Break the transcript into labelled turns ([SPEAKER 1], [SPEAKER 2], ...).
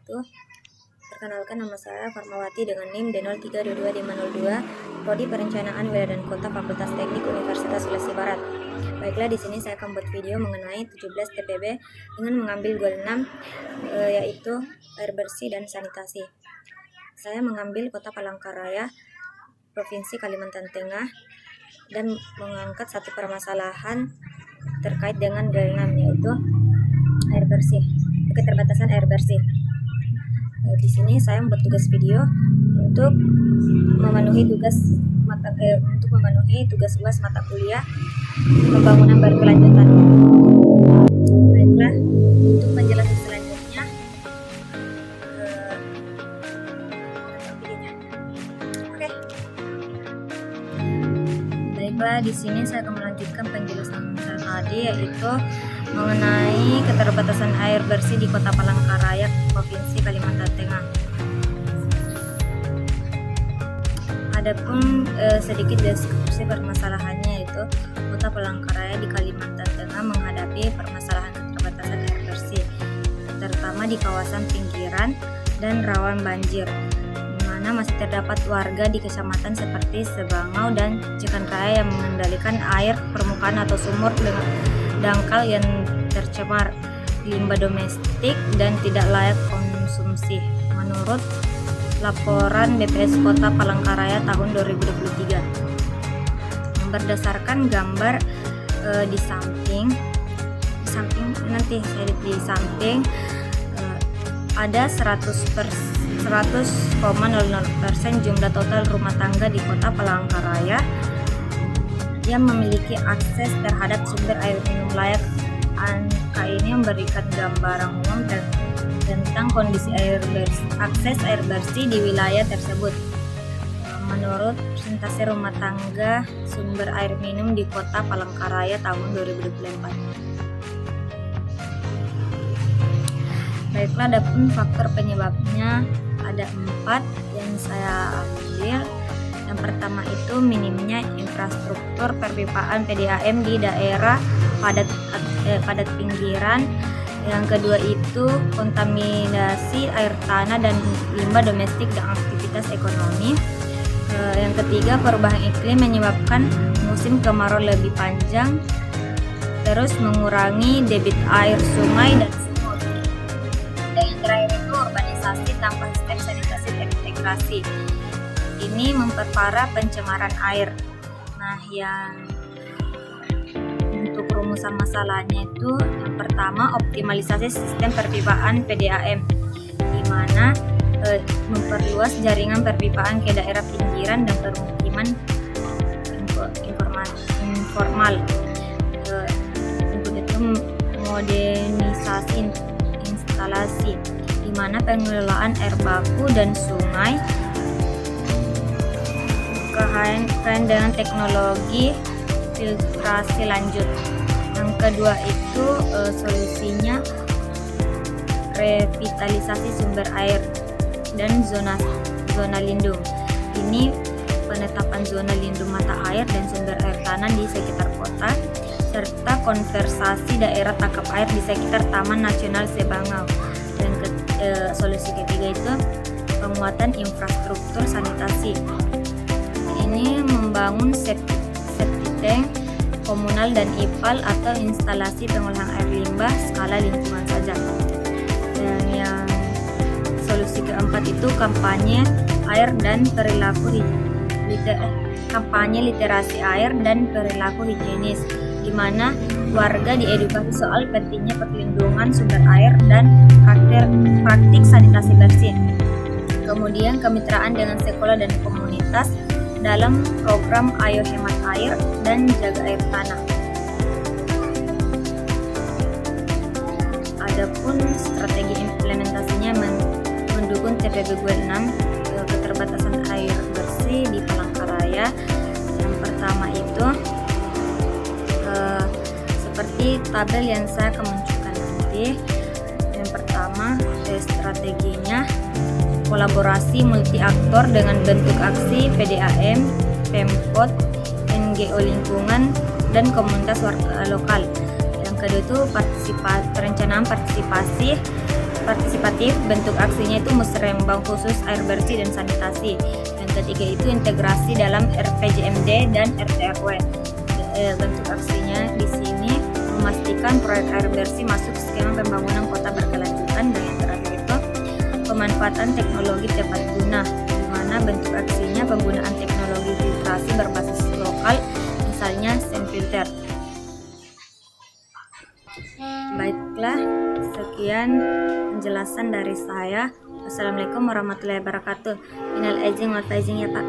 [SPEAKER 1] wabarakatuh. Perkenalkan, nama saya Farmawati dengan NIM D03222502, Prodi Perencanaan Wilayah dan Kota, Fakultas Teknik Universitas Sulawesi Barat. Baiklah, di sini saya akan buat video mengenai 17 TPB dengan mengambil goal 6, yaitu air bersih dan sanitasi. Saya mengambil Kota Palangkaraya, Provinsi Kalimantan Tengah, dan mengangkat satu permasalahan terkait dengan goal 6, yaitu air bersih, keterbatasan air bersih. Di sini saya membuat tugas video untuk memenuhi tugas UAS mata kuliah pembangunan berkelanjutan. Baiklah, untuk penjelasan selanjutnya, Oke. Baiklah, di sini saya akan melanjutkan penjelasan saya tadi, yaitu mengenai keterbatasan air bersih di Kota Palangkaraya, Provinsi Kalimantan Tengah. Adapun sedikit deskripsi permasalahannya, yaitu Kota Palangkaraya di Kalimantan Tengah menghadapi permasalahan keterbatasan air bersih, terutama di kawasan pinggiran dan rawan banjir, di mana masih terdapat warga di kecamatan seperti Sebangau dan Cikanraya yang mengendalikan air permukaan atau sumur dengan dangkal yang tercemar limbah domestik dan tidak layak konsumsi, menurut laporan BPS Kota Palangkaraya tahun 2023. Berdasarkan gambar di samping ada 100,00% jumlah total rumah tangga di Kota Palangkaraya yang memiliki akses terhadap sumber air minum layak. Angka ini memberikan gambaran umum tentang kondisi akses air bersih di wilayah tersebut. Menurut presentasi rumah tangga sumber air minum di Kota Palangkaraya tahun 2024. Baiklah, adapun faktor penyebabnya ada 4 yang saya ambil. Yang pertama itu minimnya infrastruktur perpipaan PDAM di daerah padat pinggiran. Yang kedua itu kontaminasi air tanah dan limbah domestik dan aktivitas ekonomi. Yang ketiga, perubahan iklim menyebabkan musim kemarau lebih panjang, terus mengurangi debit air sungai dan sumur. Dan yang terakhir itu urbanisasi tanpa sistem sanitasi terintegrasi. Ini memperparah pencemaran air. Nah, yang untuk rumusan masalahnya itu, yang pertama, optimalisasi sistem perpipaan PDAM, di mana memperluas jaringan perpipaan ke daerah pinggiran dan permukiman informal. Untuk itu, modernisasi instalasi, di mana pengelolaan air baku dan sungai kehadiran dengan teknologi filtrasi lanjut. Yang kedua itu solusinya revitalisasi sumber air dan zona lindung. Ini penetapan zona lindung mata air dan sumber air tanah di sekitar kota, serta konservasi daerah tangkap air di sekitar Taman Nasional Sebangau. Dan solusi ketiga itu penguatan infrastruktur sanitasi. Ini membangun septic tank komunal dan IPAL atau instalasi pengolahan air limbah skala lingkungan saja. Dan yang solusi keempat itu kampanye air dan kampanye literasi air dan perilaku higienis, di mana warga diedukasi soal pentingnya perlindungan sumber air dan praktik sanitasi bersih. Kemudian kemitraan dengan sekolah dan komunitas dalam program Ayo Hemat Air dan Jaga Air Tanah. Adapun strategi implementasinya mendukung TPB Goal 6 keterbatasan air bersih di Palangkaraya. Yang pertama itu seperti tabel yang saya akan munculkan nanti. Yang pertama, strateginya kolaborasi multi aktor dengan bentuk aksi PDAM, Pemkot, NGO lingkungan, dan komunitas warga lokal. Yang kedua itu perencanaan partisipasi partisipatif, bentuk aksinya itu musrembang khusus air bersih dan sanitasi. Yang ketiga itu integrasi dalam RPJMD dan RT/RW. Bentuk aksinya di sini memastikan proyek air bersih masuk skema pembangunan kota berkelanjutan. Dan yang terakhir itu pemanfaatan teknologi tepat guna, di mana bentuk aksinya penggunaan teknologi filtrasi berbasis lokal, misalnya Semfilter. Baiklah, sekian penjelasan dari saya. Wassalamualaikum warahmatullahi wabarakatuh. Minal aidin wal faizin ya Pak.